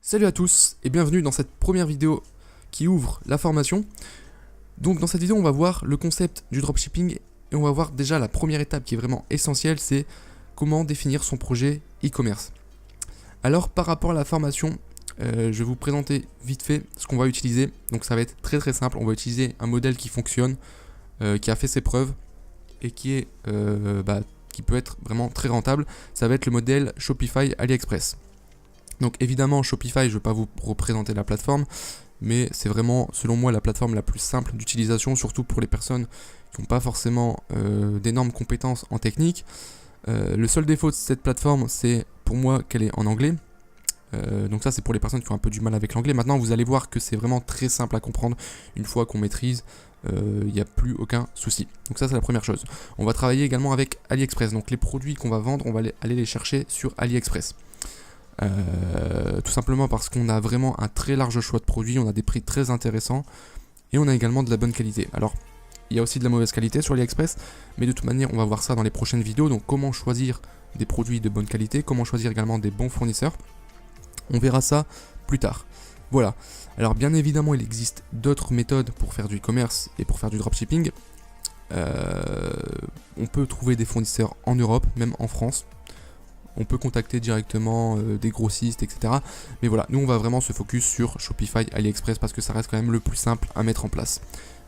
Salut à tous et bienvenue dans cette première vidéo qui ouvre la formation. Donc dans cette vidéo on va voir le concept du dropshipping et on va voir déjà la première étape qui est vraiment essentielle, c'est comment définir son projet e-commerce. Alors par rapport à la formation, je vais vous présenter vite fait ce qu'on va utiliser. Donc ça va être très simple, on va utiliser un modèle qui fonctionne, qui a fait ses preuves et qui peut être vraiment très rentable. Ça va être le modèle Shopify AliExpress. Donc évidemment Shopify, je ne vais pas vous représenter la plateforme, mais c'est vraiment selon moi la plateforme la plus simple d'utilisation, surtout pour les personnes qui n'ont pas forcément d'énormes compétences en technique. Le seul défaut de cette plateforme, c'est pour moi qu'elle est en anglais. Donc ça c'est pour les personnes qui ont un peu du mal avec l'anglais. Maintenant vous allez voir que c'est vraiment très simple à comprendre. Une fois qu'on maîtrise, il n'y a plus aucun souci. Donc ça c'est la première chose. On va travailler également avec AliExpress. Donc les produits qu'on va vendre, on va aller les chercher sur AliExpress. Tout simplement parce qu'on a vraiment un très large choix de produits, on a des prix très intéressants et on a également de la bonne qualité. Alors il y a aussi de la mauvaise qualité sur AliExpress, mais de toute manière on va voir ça dans les prochaines vidéos. Donc comment choisir des produits de bonne qualité, comment choisir également des bons fournisseurs, on verra ça plus tard. Voilà, alors bien évidemment il existe d'autres méthodes pour faire du e-commerce et pour faire du dropshipping. On peut trouver des fournisseurs en Europe, même en France. On peut contacter directement des grossistes, etc. Mais voilà, nous on va vraiment se focus sur Shopify, AliExpress parce que ça reste quand même le plus simple à mettre en place.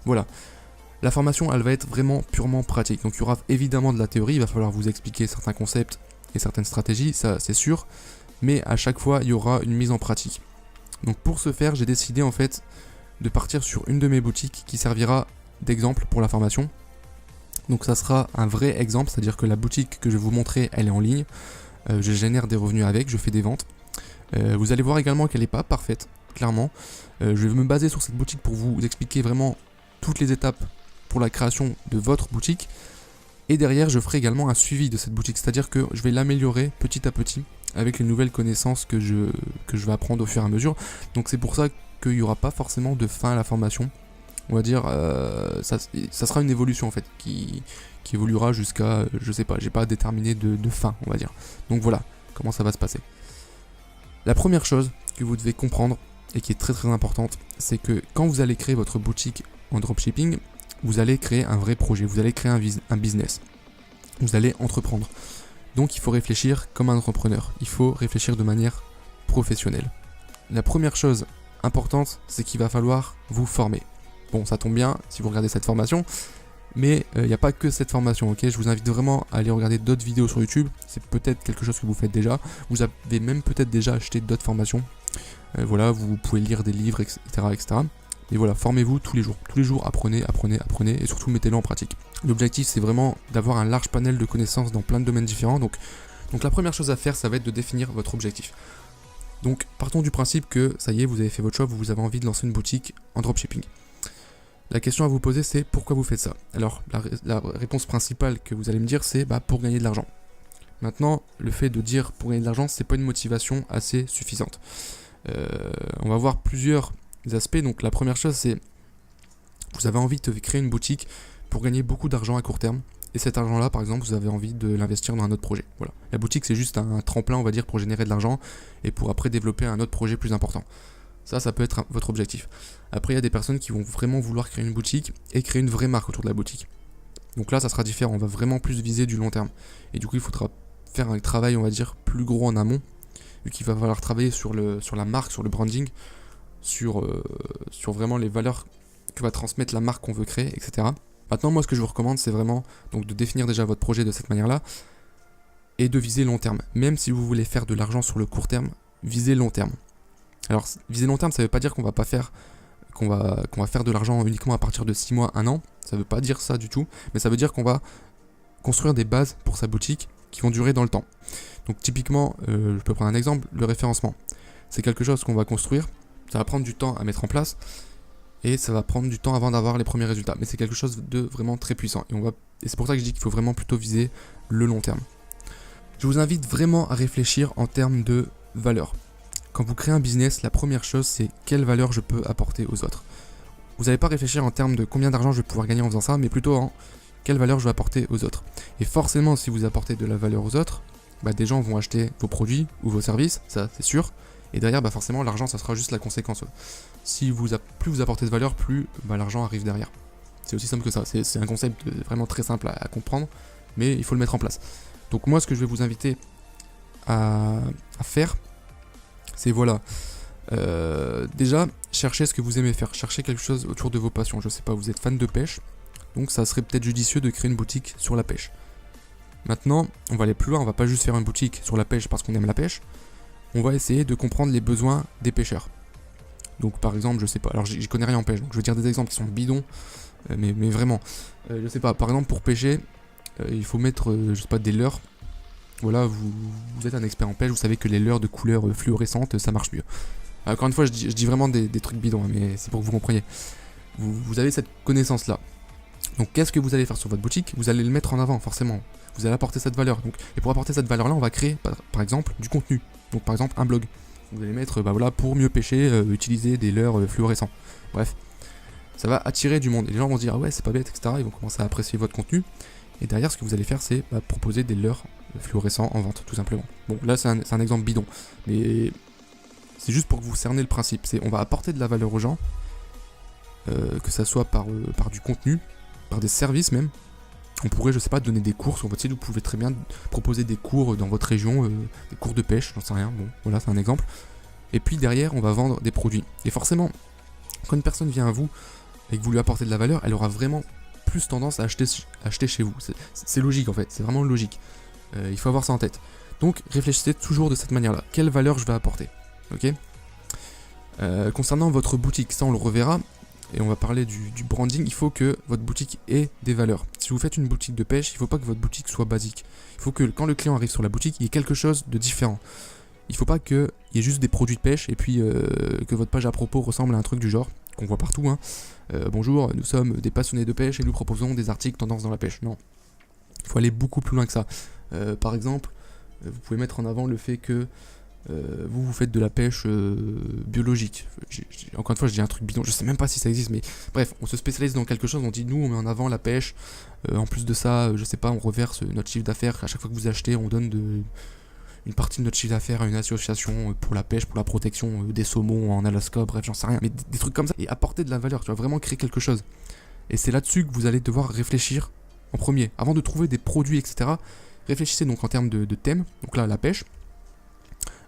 Voilà. La formation, elle va être vraiment purement pratique. Donc il y aura évidemment de la théorie, il va falloir vous expliquer certains concepts et certaines stratégies, ça c'est sûr. Mais à chaque fois, il y aura une mise en pratique. Donc pour ce faire, j'ai décidé en fait de partir sur une de mes boutiques qui servira d'exemple pour la formation. Donc ça sera un vrai exemple, c'est-à-dire que la boutique que je vais vous montrer, elle est en ligne. Je génère des revenus avec, je fais des ventes. Vous allez voir également qu'elle n'est pas parfaite, clairement. Je vais me baser sur cette boutique pour vous expliquer vraiment toutes les étapes pour la création de votre boutique. Et derrière, je ferai également un suivi de cette boutique, c'est-à-dire que je vais l'améliorer petit à petit avec les nouvelles connaissances que je vais apprendre au fur et à mesure. Donc c'est pour ça qu'il n'y aura pas forcément de fin à la formation. On va dire, ça sera une évolution en fait, qui évoluera jusqu'à, je sais pas, j'ai pas déterminé de fin, on va dire. Donc voilà, comment ça va se passer. La première chose que vous devez comprendre, et qui est très importante, c'est que quand vous allez créer votre boutique en dropshipping, vous allez créer un vrai projet, vous allez créer un business. Vous allez entreprendre. Donc il faut réfléchir comme un entrepreneur, il faut réfléchir de manière professionnelle. La première chose importante, c'est qu'il va falloir vous former. Bon, ça tombe bien si vous regardez cette formation, mais il n'y a pas que cette formation, ok? Je vous invite vraiment à aller regarder d'autres vidéos sur YouTube, c'est peut-être quelque chose que vous faites déjà, vous avez même peut-être déjà acheté d'autres formations, voilà, vous pouvez lire des livres, etc. Mais voilà, formez-vous tous les jours apprenez, et surtout mettez-le en pratique. L'objectif c'est vraiment d'avoir un large panel de connaissances dans plein de domaines différents, donc la première chose à faire, ça va être de définir votre objectif. Donc partons du principe que ça y est, vous avez fait votre choix, vous avez envie de lancer une boutique en dropshipping. La question à vous poser, c'est pourquoi vous faites ça? Alors, la réponse principale que vous allez me dire, c'est pour gagner de l'argent. Maintenant, le fait de dire pour gagner de l'argent, c'est pas une motivation assez suffisante. On va voir plusieurs aspects. Donc, la première chose, c'est vous avez envie de créer une boutique pour gagner beaucoup d'argent à court terme. Et cet argent-là, par exemple, vous avez envie de l'investir dans un autre projet. Voilà. La boutique, c'est juste un tremplin, on va dire, pour générer de l'argent et pour après développer un autre projet plus important. Ça peut être votre objectif. Après, il y a des personnes qui vont vraiment vouloir créer une boutique et créer une vraie marque autour de la boutique. Donc là, ça sera différent. On va vraiment plus viser du long terme. Et du coup, il faudra faire un travail, on va dire, plus gros en amont. Vu qu'il va falloir travailler sur la marque, sur le branding, sur vraiment les valeurs que va transmettre la marque qu'on veut créer, etc. Maintenant, moi, ce que je vous recommande, c'est vraiment donc, de définir déjà votre projet de cette manière-là et de viser long terme. Même si vous voulez faire de l'argent sur le court terme, visez long terme. Alors, viser long terme, ça ne veut pas dire qu'on va faire de l'argent uniquement à partir de 6 mois, 1 an. Ça ne veut pas dire ça du tout, mais ça veut dire qu'on va construire des bases pour sa boutique qui vont durer dans le temps. Donc typiquement, je peux prendre un exemple, le référencement. C'est quelque chose qu'on va construire, ça va prendre du temps à mettre en place, et ça va prendre du temps avant d'avoir les premiers résultats. Mais c'est quelque chose de vraiment très puissant. Et c'est pour ça que je dis qu'il faut vraiment plutôt viser le long terme. Je vous invite vraiment à réfléchir en termes de valeur. Quand vous créez un business, la première chose, c'est quelle valeur je peux apporter aux autres. Vous n'allez pas réfléchir en termes de combien d'argent je vais pouvoir gagner en faisant ça, mais plutôt en quelle valeur je vais apporter aux autres. Et forcément, si vous apportez de la valeur aux autres, des gens vont acheter vos produits ou vos services, ça c'est sûr, Et derrière, bah forcément, l'argent, ça sera juste la conséquence. Si plus vous apportez de valeur, plus bah, l'argent arrive derrière. C'est aussi simple que ça. C'est un concept vraiment très simple à comprendre, mais il faut le mettre en place. Donc moi, ce que je vais vous inviter à faire, c'est voilà. Déjà, cherchez ce que vous aimez faire. Cherchez quelque chose autour de vos passions. Je sais pas, vous êtes fan de pêche, donc ça serait peut-être judicieux de créer une boutique sur la pêche. Maintenant, on va aller plus loin. On va pas juste faire une boutique sur la pêche parce qu'on aime la pêche. On va essayer de comprendre les besoins des pêcheurs. Donc par exemple, je sais pas, alors j'y connais rien en pêche, donc je vais dire des exemples qui sont bidons, mais vraiment, je sais pas, par exemple pour pêcher, il faut mettre, je sais pas, des leurres. Voilà, vous êtes un expert en pêche, vous savez que les leurres de couleur fluorescente, ça marche mieux. Encore une fois, je dis vraiment des trucs bidons, hein, mais c'est pour que vous compreniez. Vous avez cette connaissance-là. Donc qu'est-ce que vous allez faire sur votre boutique? Vous allez le mettre en avant, forcément. Vous allez apporter cette valeur. Donc, et pour apporter cette valeur-là, on va créer, par exemple, du contenu. Donc par exemple, un blog. Vous allez mettre, bah voilà, pour mieux pêcher, utiliser des leurres fluorescents. Bref, ça va attirer du monde. Et les gens vont se dire, ah ouais, c'est pas bête, etc. Ils vont commencer à apprécier votre contenu. Et derrière, ce que vous allez faire, c'est proposer des leurres fluorescents en vente, tout simplement. Bon, là, c'est un exemple bidon. Mais c'est juste pour que vous cerniez le principe. On va apporter de la valeur aux gens, que ça soit par du contenu, par des services même. On pourrait, je sais pas, donner des cours sur votre site. Vous pouvez très bien proposer des cours dans votre région, des cours de pêche, j'en sais rien. Bon, voilà, c'est un exemple. Et puis derrière, on va vendre des produits. Et forcément, quand une personne vient à vous et que vous lui apportez de la valeur, elle aura vraiment plus tendance à acheter chez vous. C'est logique en fait, c'est vraiment logique. Il faut avoir ça en tête. Donc réfléchissez toujours de cette manière-là. Quelle valeur je vais apporter? Ok. Concernant votre boutique, ça on le reverra. Et on va parler du branding. Il faut que votre boutique ait des valeurs. Si vous faites une boutique de pêche, il ne faut pas que votre boutique soit basique. Il faut que quand le client arrive sur la boutique, il y ait quelque chose de différent. Il ne faut pas qu'il y ait juste des produits de pêche et puis que votre page à propos ressemble à un truc du genre, qu'on voit partout. Hein. Bonjour, nous sommes des passionnés de pêche et nous proposons des articles tendance dans la pêche. Non. Il faut aller beaucoup plus loin que ça. Par exemple, vous pouvez mettre en avant le fait que vous faites de la pêche biologique. Encore une fois, je dis un truc bidon, je sais même pas si ça existe, mais bref, on se spécialise dans quelque chose, on dit nous, on met en avant la pêche. En plus de ça, je sais pas, on reverse notre chiffre d'affaires. À chaque fois que vous achetez, on donne une partie de notre chiffre d'affaires à une association pour la pêche, pour la protection des saumons en Alaska, bref, j'en sais rien, mais des trucs comme ça. Et apporter de la valeur, tu vas vraiment créer quelque chose. Et c'est là-dessus que vous allez devoir réfléchir en premier. Avant de trouver des produits, etc., réfléchissez donc en termes de thème, donc là, la pêche.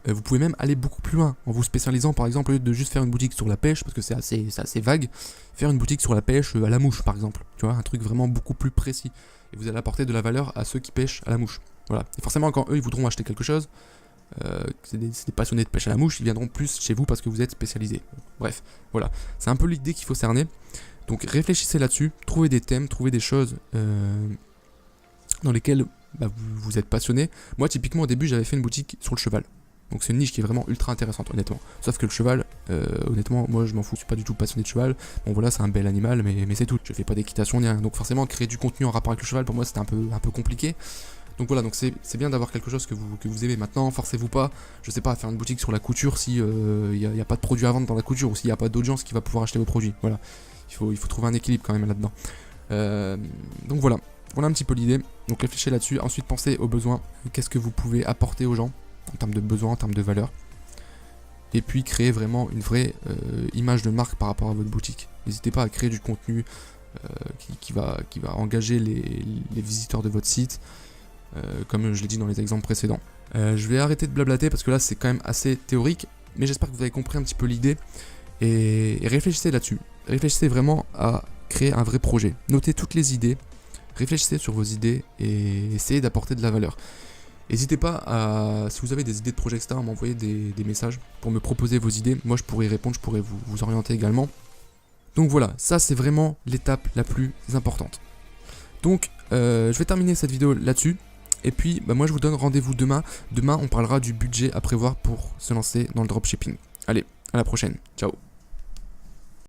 Vous pouvez même aller beaucoup plus loin en vous spécialisant, par exemple, au lieu de juste faire une boutique sur la pêche, parce que c'est assez vague, faire une boutique sur la pêche à la mouche, par exemple. Tu vois, un truc vraiment beaucoup plus précis. Et vous allez apporter de la valeur à ceux qui pêchent à la mouche. Voilà. Et forcément, quand eux, ils voudront acheter quelque chose, c'est des passionnés de pêche à la mouche, ils viendront plus chez vous parce que vous êtes spécialisé. Bref, voilà. C'est un peu l'idée qu'il faut cerner. Donc réfléchissez là-dessus, trouvez des thèmes, trouvez des choses dans lesquelles vous êtes passionné. Moi, typiquement, au début, j'avais fait une boutique sur le cheval. Donc c'est une niche qui est vraiment ultra intéressante, honnêtement. Sauf que le cheval, honnêtement, moi je m'en fous, je suis pas du tout passionné de cheval. Bon voilà, c'est un bel animal, mais c'est tout. Je fais pas d'équitation ni rien. Donc forcément, créer du contenu en rapport avec le cheval, pour moi c'était un peu compliqué. Donc voilà, donc c'est bien d'avoir quelque chose que vous aimez. Maintenant, forcez-vous pas, je sais pas, à faire une boutique sur la couture si y a pas de produits à vendre dans la couture, ou s'il y a pas d'audience qui va pouvoir acheter vos produits. Voilà, il faut trouver un équilibre quand même là-dedans. Donc voilà un petit peu l'idée. Donc réfléchissez là-dessus. Ensuite, pensez aux besoins. Qu'est-ce que vous pouvez apporter aux gens en termes de besoins, en termes de valeur. Et puis créer vraiment une vraie image de marque par rapport à votre boutique. N'hésitez pas à créer du contenu qui va engager les visiteurs de votre site, comme je l'ai dit dans les exemples précédents. Je vais arrêter de blablater parce que là c'est quand même assez théorique, mais j'espère que vous avez compris un petit peu l'idée. Et réfléchissez là-dessus. Réfléchissez vraiment à créer un vrai projet. Notez toutes les idées, réfléchissez sur vos idées et essayez d'apporter de la valeur. N'hésitez pas si vous avez des idées de projet, etc., à m'envoyer des messages pour me proposer vos idées. Moi, je pourrais y répondre, je pourrais vous orienter également. Donc voilà, ça c'est vraiment l'étape la plus importante. Donc, je vais terminer cette vidéo là-dessus. Et puis, moi, je vous donne rendez-vous demain. Demain, on parlera du budget à prévoir pour se lancer dans le dropshipping. Allez, à la prochaine. Ciao.